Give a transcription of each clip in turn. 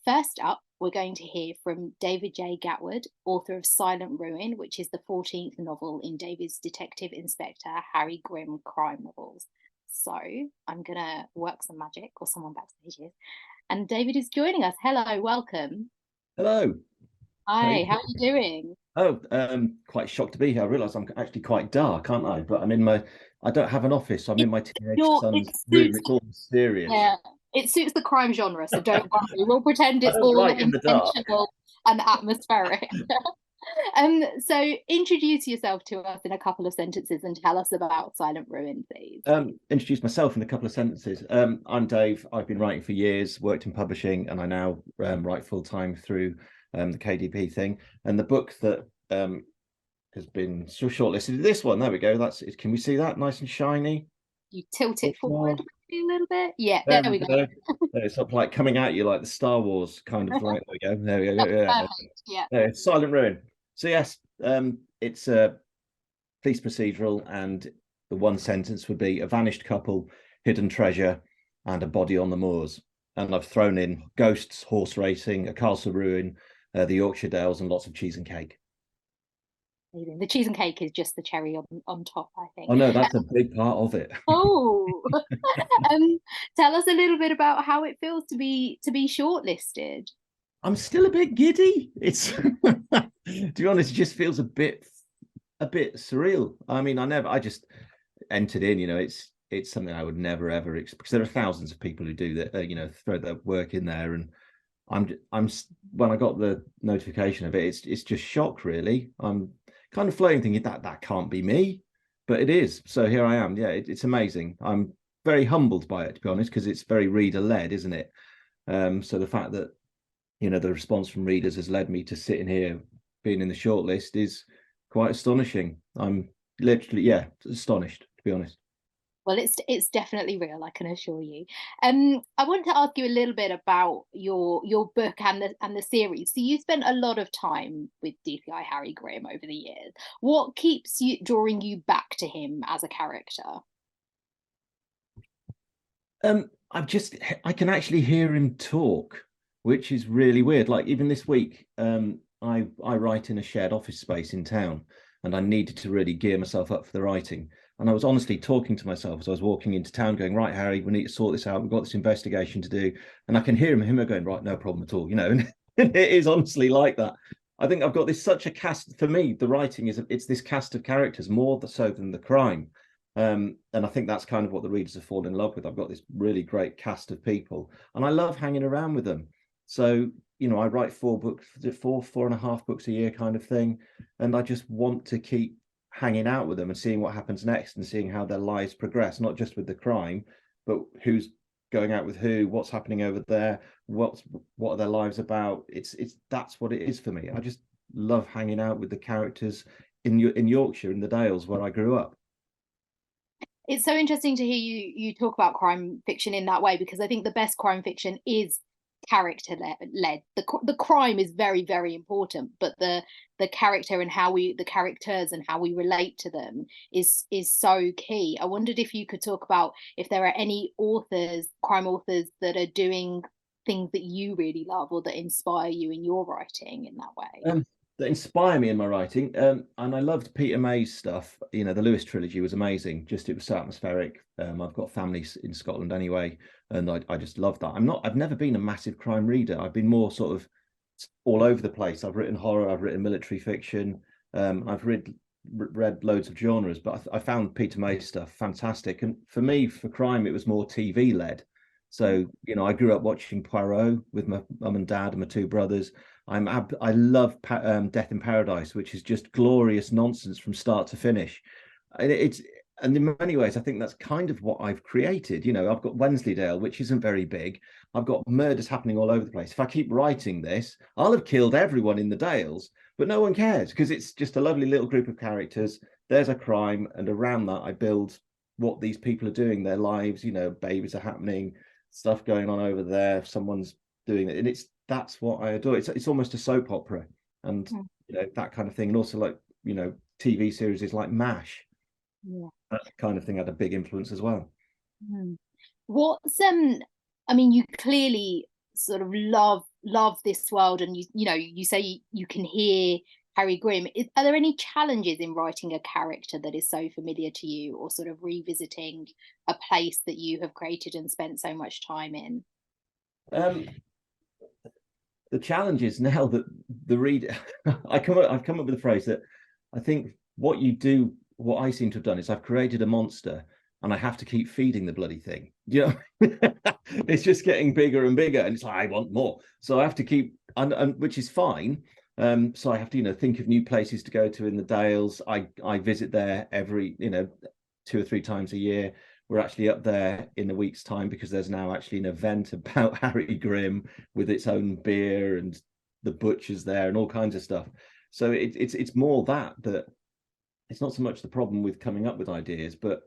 First up, we're going to hear from David J. Gatward, author of Silent Ruin, which is the 14th novel in David's Detective Inspector Harry Grimm crime novels. So I'm going to work some magic, or someone backstage is. And David is joining us. Hello, welcome. Hello. Hi, how are you doing? Oh, quite shocked to be here. I realise I'm actually quite dark, aren't I? But I don't have an office, so I'm in my teenage son's room. It's all serious. Yeah, it suits the crime genre, so don't worry. We'll pretend I it's don't all write in the dark. intentional and atmospheric. So introduce yourself to us in a couple of sentences and tell us about Silent Ruin, please. Introduce myself in a couple of sentences. I'm Dave. I've been writing for years, worked in publishing, and I now write full time through the KDP thing. And the book that has been shortlisted, this one, there we go. That's it. Can we see that nice and shiny? You tilt it forward a little bit. Yeah, there we go. It's up like coming at you like the Star Wars kind of like. There we go. There we go. Yeah. Yeah. It's Silent Ruin. So yes, it's a police procedural, and the one sentence would be: a vanished couple, hidden treasure, and a body on the moors. And I've thrown in ghosts, horse racing, a castle ruin, the Yorkshire Dales, and lots of cheese and cake. The cheese and cake is just the cherry on top, I think. Oh no, that's a big part of it. Oh, tell us a little bit about how it feels to be shortlisted. I'm still a bit giddy. It's to be honest, it just feels a bit surreal. I mean, I just entered in. It's something I would never ever because there are thousands of people who do that. Throw their work in there, and I'm when I got the notification of it, it's just shock. Really, I'm kind of floating, thinking that can't be me, but it is. So here I am. Yeah, it's amazing. I'm very humbled by it, to be honest, because it's very reader led, isn't it? So the fact that the response from readers has led me to sitting here being in the shortlist is quite astonishing. I'm literally astonished, to be honest. Well, it's definitely real, I can assure you. I want to ask you a little bit about your book and the series. So you spent a lot of time with DPI Harry Grimm over the years. What keeps you drawing you back to him as a character? I can actually hear him talk, which is really weird. Like even this week, I write in a shared office space in town, and I needed to really gear myself up for the writing. And I was honestly talking to myself as I was walking into town, going, "Right, Harry, we need to sort this out. We've got this investigation to do." And I can hear him going, "Right, no problem at all." And it is honestly like that. I think I've got such a cast. For me, the writing it's this cast of characters more so than the crime. And I think that's kind of what the readers have fallen in love with. I've got this really great cast of people, and I love hanging around with them. So, I write 4.5 books a year kind of thing. And I just want to keep hanging out with them and seeing what happens next and seeing how their lives progress, not just with the crime, but who's going out with who, what's happening over there, what are their lives about. That's what it is for me. I just love hanging out with the characters in Yorkshire, in the Dales, where I grew up. It's so interesting to hear you talk about crime fiction in that way, because I think the best crime fiction is character led. The crime is very, very important, but the character and the characters and how we relate to them is so key. I wondered if you could talk about if there are any crime authors that are doing things that you really love or that inspire you in your writing in that way. That inspire me in my writing. And I loved Peter May's stuff. The Lewis trilogy was amazing. It was so atmospheric. I've got family in Scotland anyway, and I just love that. I've never been a massive crime reader. I've been more sort of all over the place. I've written horror, I've written military fiction. I've read loads of genres, but I found Peter May's stuff fantastic. And for me, for crime, it was more TV led. So, I grew up watching Poirot with my mum and dad and my two brothers. I love Death in Paradise, which is just glorious nonsense from start to finish. And in many ways, I think that's kind of what I've created. I've got Wensleydale, which isn't very big. I've got murders happening all over the place. If I keep writing this, I'll have killed everyone in the Dales, but no one cares because it's just a lovely little group of characters. There's a crime, and around that, I build what these people are doing, their lives. Babies are happening, stuff going on over there. Someone's doing it, and that's what I adore. It's almost a soap opera, and that kind of thing, and also like TV series like MASH. Yeah. That kind of thing had a big influence as well. What's I mean, you clearly sort of love love this world, and you say you can hear Harry Grimm. Are there any challenges in writing a character that is so familiar to you, or sort of revisiting a place that you have created and spent so much time in? The challenge is now that the reader, I've come up with a phrase that I think what I seem to have done is I've created a monster and I have to keep feeding the bloody thing. It's just getting bigger and bigger, and it's like, I want more. So I have to keep, and which is fine. So I have to, think of new places to go to in the Dales. I visit there every, 2 or 3 times a year. We're actually up there in a week's time because there's now actually an event about Harry Grimm with its own beer and the butchers there and all kinds of stuff. So it's more that it's not so much the problem with coming up with ideas, but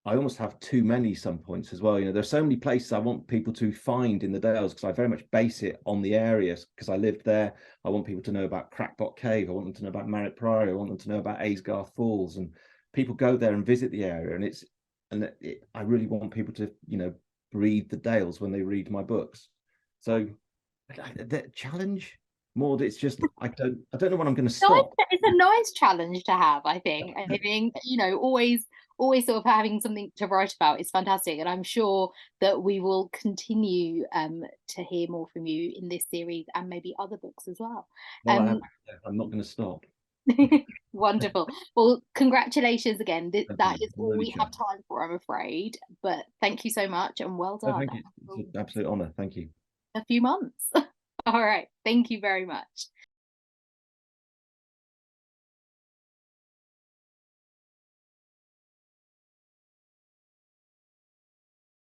I almost have too many some points as well. There's so many places I want people to find in the Dales because I very much base it on the areas because I lived there. I want people to know about Crackbot Cave. I want them to know about Marriott Priory. I want them to know about Aysgarth Falls, and people go there and visit the area, and I really want people to, breathe the Dales when they read my books. So the challenge more that it's just I don't know when I'm going to stop. It's a nice challenge to have, I think. I think, always sort of having something to write about is fantastic, and I'm sure that we will continue to hear more from you in this series and maybe other books as well. I'm not going to stop. Wonderful. Well, congratulations again. That is all really we have time for, I'm afraid. But thank you so much, and well done. Thank you. It's an absolute honor. Thank you. A few months. All right. Thank you very much.